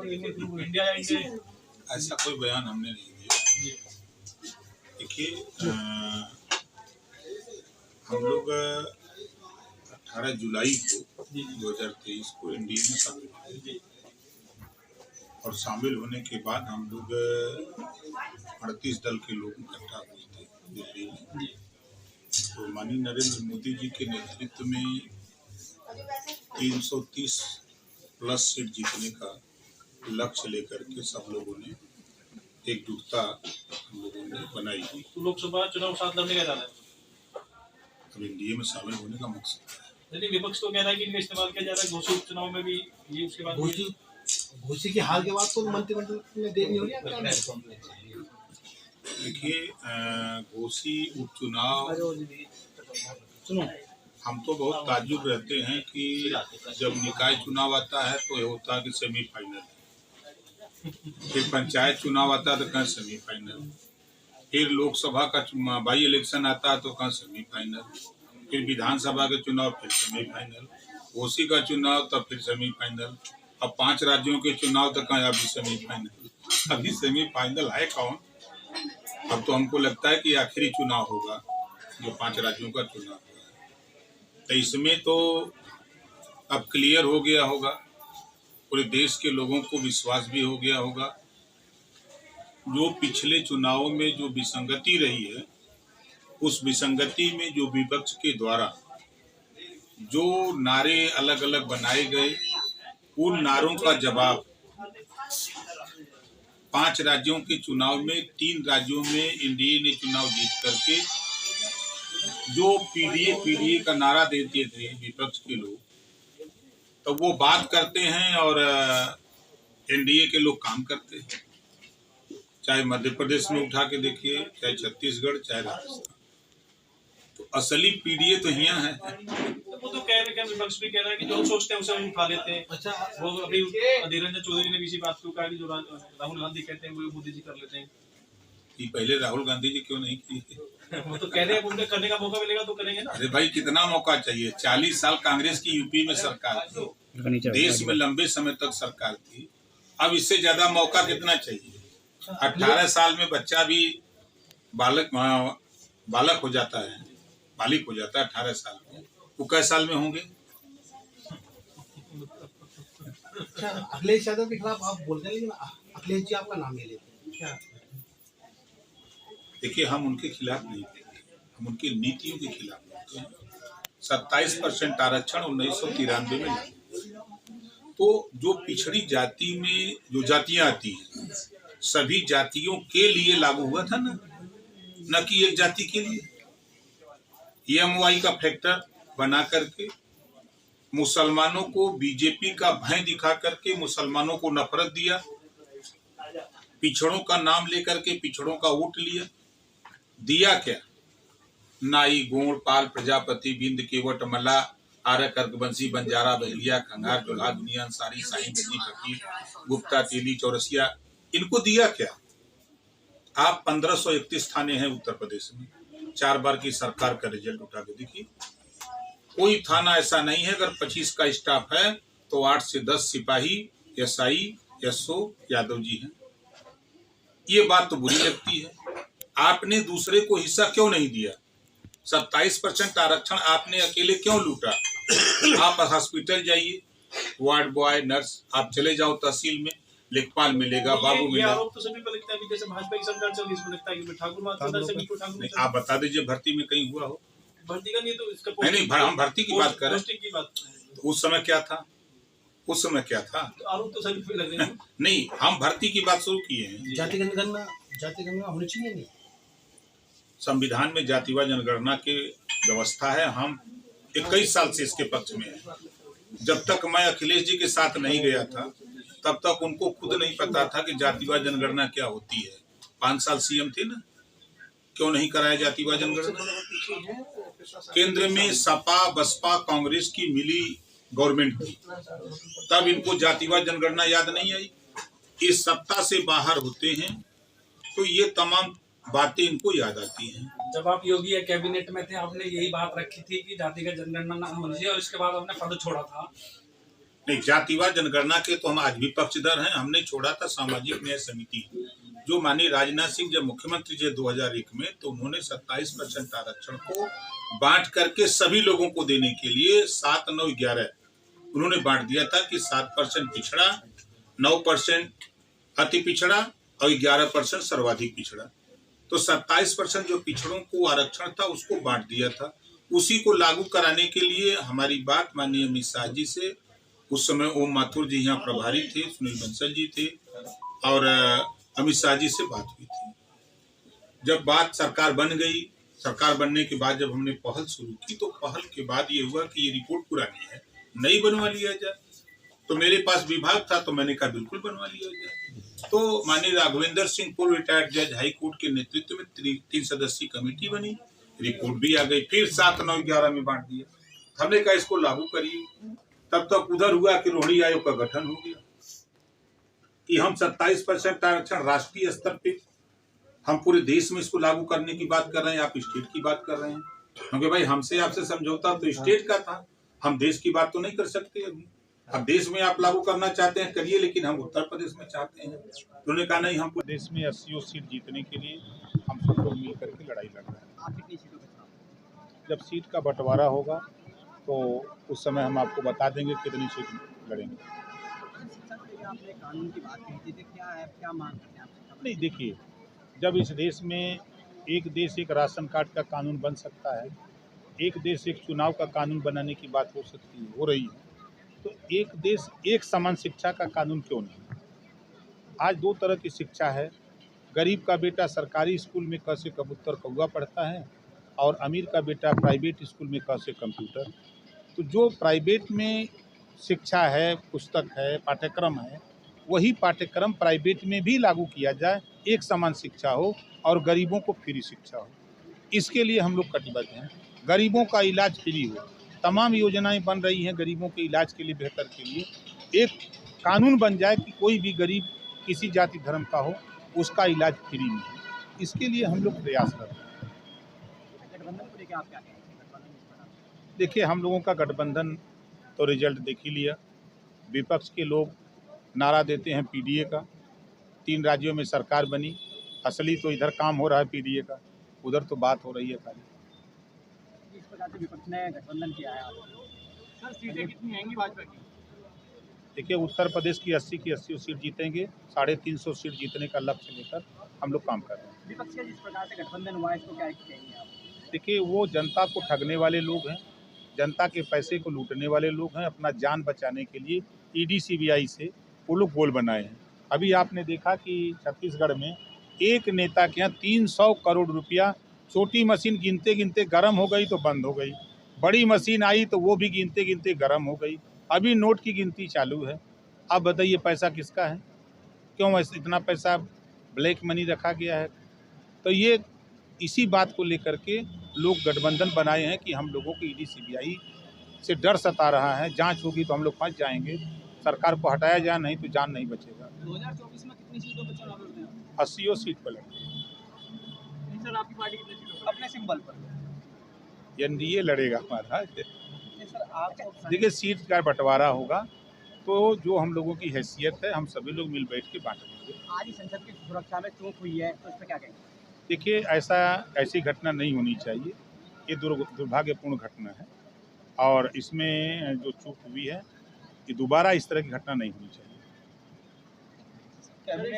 India ऐसा कोई बयान हमने नहीं दिया। देखिए, हम लोग 18 जुलाई को 2023 को एनडीए में शामिल हुए और शामिल होने के बाद हम लोग 38 दल के लोग इकट्ठा हुए थे दिल्ली में। तो माननीय नरेंद्र मोदी जी के नेतृत्व में 330 प्लस सीट जीतने का लक्ष्य लेकर के सब लोगों ने एकजुटता हम लोगों ने बनाई। तो लोकसभा चुनाव साथ लड़ने का इरादा है। अब एनडीए में शामिल होने का मकसद है। लेकिन विपक्ष तो कह रहा है कि इनका इस्तेमाल किया जा रहा है घोषित चुनाव में भी। ये उसके बाद घोषी के हाल के बाद तो मंत्रिमंडल में देरी हो रही है। देखिए, घोषी उपचुनाव हम तो बहुत ताज्जुब रहते हैं कि जब निकाय चुनाव आता है तो ये होता है कि सेमीफाइनल, फिर पंचायत चुनाव आता है तो कहाँ सेमीफाइनल, फिर लोकसभा का बाई इलेक्शन आता है तो कहाँ सेमीफाइनल, फिर विधानसभा के चुनाव फिर सेमीफाइनल, घोषी का चुनाव तब फिर सेमीफाइनल, अब 5 राज्यों के चुनाव तक कहाँ अभी सेमीफाइनल। अभी सेमीफाइनल है कौन? अब तो हमको लगता है कि आखिरी चुनाव होगा जो 5 राज्यों का चुनाव हुआ है। तो इसमें तो अब क्लियर हो गया होगा, पूरे देश के लोगों को विश्वास भी हो गया होगा। जो पिछले चुनावों में जो विसंगति रही है, उस विसंगति में जो विपक्ष के द्वारा जो नारे अलग अलग बनाए गए, उन नारों का जवाब 5 राज्यों के चुनाव में 3 राज्यों में एनडीए ने चुनाव जीत करके जो पीडीए का नारा देते थे विपक्ष के लोग, तो वो बात करते हैं और एनडीए के लोग काम करते हैं। चाहे मध्य प्रदेश में उठा के देखिए, चाहे छत्तीसगढ़, चाहे राजस्थान, तो असली पीडीए तो यहाँ है। वो तो कह रहे हैं, विपक्ष भी कह रहा है कि जो सोचते हैं उसे हम उठा लेते हैं। अच्छा, वो अभी अधीर रंजन चौधरी ने भी इसी बात को कहा कि जो राहुल गांधी कहते हैं वो मोदी जी कर लेते हैं। कि पहले राहुल गांधी जी क्यों नहीं किए? वो तो कह रहे हैं उनको करने का मौका मिलेगा तो करेंगे ना। अरे भाई, कितना मौका चाहिए? 40 साल कांग्रेस की यूपी में सरकार थी, देश में लंबे समय तक सरकार थी, अब इससे ज्यादा मौका कितना चाहिए? 18 साल में बच्चा भी बालक हो जाता है, बालिक हो जाता है 18 साल में, वो कै साल में होंगे? अच्छा, अखिलेश यादव के खिलाफ आप बोल रहे हैं, अखिलेश जी आपका नाम ले लेते हैं। देखिए, हम उनके खिलाफ नहीं बोलते, हम उनकी नीतियों के खिलाफ बोलते हैं। 27% आरक्षण 1993 में लागू, तो जो पिछड़ी जाति में जो जातियां आती हैं, सभी जातियों के लिए लागू हुआ था ना, न कि एक जाति के लिए। EMY का फैक्टर बना करके मुसलमानों को बीजेपी का भय दिखा करके मुसलमानों को नफरत दिया, पिछड़ों का नाम लेकर के पिछड़ों का वोट लिया। दिया क्या? नाई, गोंड, पाल, प्रजापति, बिंद, केवट, मल्ला, आर्य, कर्कवंशी, बंजारा, बहलिया, खंगार, जोल्हा, दुनिया, अंसारी, साईं, गजी, फकीर, गुप्ता, तेली, चौरसिया, इनको दिया क्या? आप 1531 थाने हैं उत्तर प्रदेश में, 4 बार की सरकार का रिजल्ट उठा के देखिए, कोई थाना ऐसा नहीं है अगर 25 का स्टाफ है तो 8 से 10 सिपाही, SI, SO यादव जी हैं। ये बात तो बुरी लगती है। आपने दूसरे को हिस्सा क्यों नहीं दिया? 27% आरक्षण आपने अकेले क्यों लूटा? आप हॉस्पिटल जाइए, वार्ड बॉय, नर्स, आप चले जाओ तहसील में, लेखपाल मिलेगा, बाबू मिलेगा। आरोप तो सभी पर लगता है, जैसे भाजपा की सरकार चल रही है, इसमें लगता है कि ठाकुर। आप बता दीजिए भर्ती में कहीं हुआ हो? भर्ती का नहीं तो इसका नहीं, हम भर्ती की बात कर रहे हैं। तो उस समय क्या था? उस समय क्या था? तो आरोप तो सभी पे लग रहे हैं। नहीं, हम भर्ती की बात शुरू किए हैं। जाति जनगणना होनी चाहिए नहीं? संविधान में जातिवार जनगणना की व्यवस्था है। हम 21 साल से इसके पक्ष में हैं। जब तक मैं अखिलेश जी के साथ नहीं गया था तब तक उनको खुद नहीं पता था कि जातिवार जनगणना क्या होती है। 5 साल CM थे ना, क्यों नहीं कराया जातिवार जनगणना? केंद्र में सपा, बसपा, कांग्रेस की मिली गवर्नमेंट थी, तब इनको जातिवार जनगणना याद नहीं आई। इस सत्ता से बाहर होते हैं तो ये तमाम बातें इनको याद आती हैं। जब आप योगी या कैबिनेट में थे, आपने यही बात रखी थी कि जातिगत जनगणना ना होनी चाहिए और इसके बाद आपने पद छोड़ा था। नहीं, जातिवार जनगणना के तो हम आज भी पक्षधर हैं। हमने छोड़ा था सामाजिक न्याय समिति, जो माननीय राजनाथ सिंह जब मुख्यमंत्री थे 2001 में, तो उन्होंने 27% आरक्षण को बांट करके सभी लोगों को देने के लिए 7, 9, 11 उन्होंने बांट दिया था कि 7% पिछड़ा, 9% अति पिछड़ा और 11% सर्वाधिक पिछड़ा। तो 27% जो पिछड़ों को आरक्षण था उसको बांट दिया था। उसी को लागू कराने के लिए हमारी बात माननीय अमित शाह जी से, उस समय ओम माथुर जी यहाँ प्रभारी थे, सुनील बंसल जी थे, और अमित शाह जी से बात हुई थी। जब बात सरकार बन गई, सरकार बनने के बाद जब हमने पहल शुरू की, तो पहल के बाद ये हुआ कि ये रिपोर्ट पुरानी है, नई बनवा लिया जाए। तो मेरे पास विभाग था, तो मैंने कहा बिल्कुल बनवा लिया जाए। तो माननीय राघवेंद्र सिंह, पूर्व रिटायर्ड जज हाई कोर्ट के नेतृत्व में 3 सदस्यीय कमेटी बनी, रिपोर्ट भी आ गई, फिर 7, 9, 11 में बांट दिया। हमने कहा इसको लागू करिए। तब तक उधर हुआ कि रोहिणी आयोग का गठन हो गया कि हम 27% आरक्षण राष्ट्रीय स्तर पे, हम पूरे देश में इसको लागू करने की बात कर रहे हैं, आप स्टेट की बात कर रहे हैं। क्योंकि भाई हमसे आपसे समझौता तो स्टेट का था, हम देश की बात तो नहीं कर सकते अभी। अब देश में आप लागू करना चाहते हैं करिए, लेकिन हम उत्तर प्रदेश में चाहते हैं। उन्होंने कहा नहीं, हम प्रदेश में 80 सीट जीतने के लिए हम सब लोग मिल करके लड़ाई लड़ रहे हैं। जब सीट का बंटवारा होगा तो उस समय हम आपको बता देंगे कितनी सीट लड़ेंगे। आपने कानून की बात की थी, क्या है, क्या मांग करते हैं आप? नहीं, देखिए, जब इस देश में एक देश एक राशन कार्ड का कानून बन सकता है, एक देश एक चुनाव का कानून बनाने की बात हो सकती है, हो रही है, तो एक देश एक समान शिक्षा का कानून क्यों नहीं? आज 2 तरह की शिक्षा है। गरीब का बेटा सरकारी स्कूल में क से कबूतर कौवा पढ़ता है, और अमीर का बेटा प्राइवेट स्कूल में क से कंप्यूटर। तो जो प्राइवेट में शिक्षा है, पुस्तक है, पाठ्यक्रम है, वही पाठ्यक्रम प्राइवेट में भी लागू किया जाए, एक समान शिक्षा हो और गरीबों को फ्री शिक्षा हो। इसके लिए हम लोग कटिबद्ध हैं। गरीबों का इलाज फ्री हो, तमाम योजनाएं बन रही हैं गरीबों के इलाज के लिए, बेहतर के लिए। एक कानून बन जाए कि कोई भी गरीब किसी जाति धर्म का हो, उसका इलाज फ्री में हो। इसके लिए हम लोग प्रयास कर रहे हैं। गठबंधन को लेकर आप क्या कहेंगे? देखिए, हम लोगों का गठबंधन तो रिजल्ट देख ही लिया। विपक्ष के लोग नारा देते हैं पीडीए का, 3 राज्यों में सरकार बनी, असली तो इधर काम हो रहा है पीडीए का, उधर तो बात हो रही है खाली। इस प्रकार से विपक्ष ने गठबंधन किया है। सर, सीटें कितनी आएंगी भाजपा की? देखिए, उत्तर प्रदेश की 80 की 80 सीट जीतेंगे, 350 सीट जीतने का लक्ष्य लेकर हम लोग काम कर रहे हैं। विपक्ष का जिस प्रकार से गठबंधन हुआ है, इसको क्या कहेंगे आप? देखिए, वो जनता को ठगने वाले लोग हैं, जनता के पैसे को लूटने वाले लोग हैं। अपना जान बचाने के लिए ईडी सीबीआई से वो लोग गोल बनाए हैं। अभी आपने देखा कि छत्तीसगढ़ में एक नेता के यहाँ 300 करोड़ रुपया, छोटी मशीन गिनते गिनते गर्म हो गई तो बंद हो गई, बड़ी मशीन आई तो वो भी गिनते गिनते गर्म हो गई। अभी नोट की गिनती चालू है। अब बताइए पैसा किसका है? क्यों इतना पैसा ब्लैक मनी रखा गया है? तो ये इसी बात को लेकर के लोग गठबंधन बनाए हैं कि हम लोगों को ईडी सीबीआई से डर सता रहा है, जांच होगी तो हम लोग फंस जाएंगे, सरकार को हटाया जाए, नहीं तो जान नहीं बचेगा। 2024 में कितनी सीटों पर चुनाव लड़ते हैं? 80 सीट पर लड़ेंगे। सर, आपकी पार्टी कितनी सीटों पर? अपने सिंबल पर। एनडीए लड़ेगा हमारा। सर, आप देखिए, सीट का बंटवारा होगा तो जो हम लोगों की हैसियत है, हम सभी लोग मिल बैठ के बांटेंगे। आज ही संसद की सुरक्षा में चूक हुई है, तो इस पर क्या कहेंगे? देखिए, ऐसी घटना नहीं होनी चाहिए। ये दुर्भाग्यपूर्ण घटना है, और इसमें जो चूक हुई है, ये दोबारा इस तरह की घटना नहीं होनी चाहिए।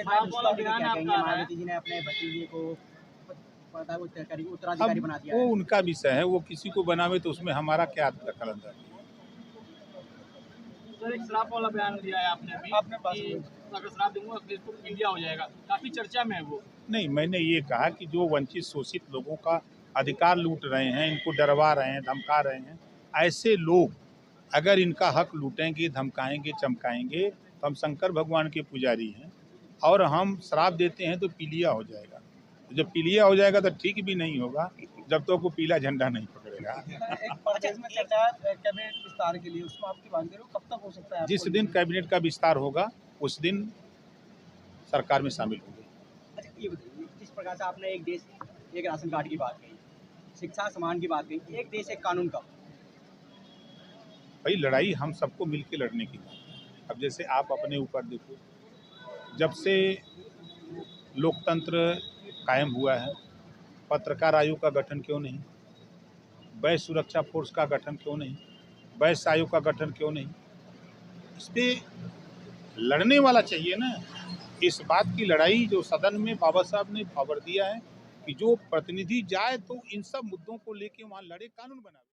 मायावती जी ने अपने भतीजे को उत्तराधिकारी बना दिया वो है। उनका विषय है, वो किसी को बनावे तो उसमें हमारा क्या दखल-अंदाज़ी है। सर, एक श्राप वाला बयान दिया है आपने अभी, कि अगर श्राप दूंगा देश को इंडिया हो जाएगा, काफी चर्चा में है वो। नहीं, मैंने ये कहा कि जो वंचित शोषित लोगों का अधिकार लूट रहे हैं, इनको डरवा रहे हैं, धमका रहे हैं, ऐसे लोग अगर इनका हक लूटेंगे, धमकाएंगे, चमकाएंगे, तो हम शंकर भगवान के पुजारी हैं, और हम श्राप देते हैं तो पीलिया हो जाएगा। जब पीलिया हो जाएगा तो ठीक भी नहीं होगा, जब तक वो पीला झंडा नहीं पकड़ेगा। एक प्रदेश में चर्चा कैबिनेट विस्तार के लिए, उसमें आपकी बात करो, कब तक हो सकता है? जिस दिन कैबिनेट का विस्तार होगा उस दिन सरकार में शामिल होंगे। अच्छा, ये बताइए, जिस प्रकार से आपने एक देश एक राशन कार्ड की बात कही, शिक्षा समान की बात कही, एक देश एक कानून का, भाई लड़ाई हम सबको मिलकर लड़ने की बात है। अब जैसे आप अपने ऊपर देखो, जब से लोकतंत्र कायम हुआ है, पत्रकार आयोग का गठन क्यों नहीं, वैश्य सुरक्षा फोर्स का गठन क्यों नहीं, वैश्य आयोग का गठन क्यों नहीं? इस पे लड़ने वाला चाहिए ना। इस बात की लड़ाई जो सदन में बाबा साहब ने पावर दिया है कि जो प्रतिनिधि जाए तो इन सब मुद्दों को लेके वहाँ लड़े, कानून बनाए।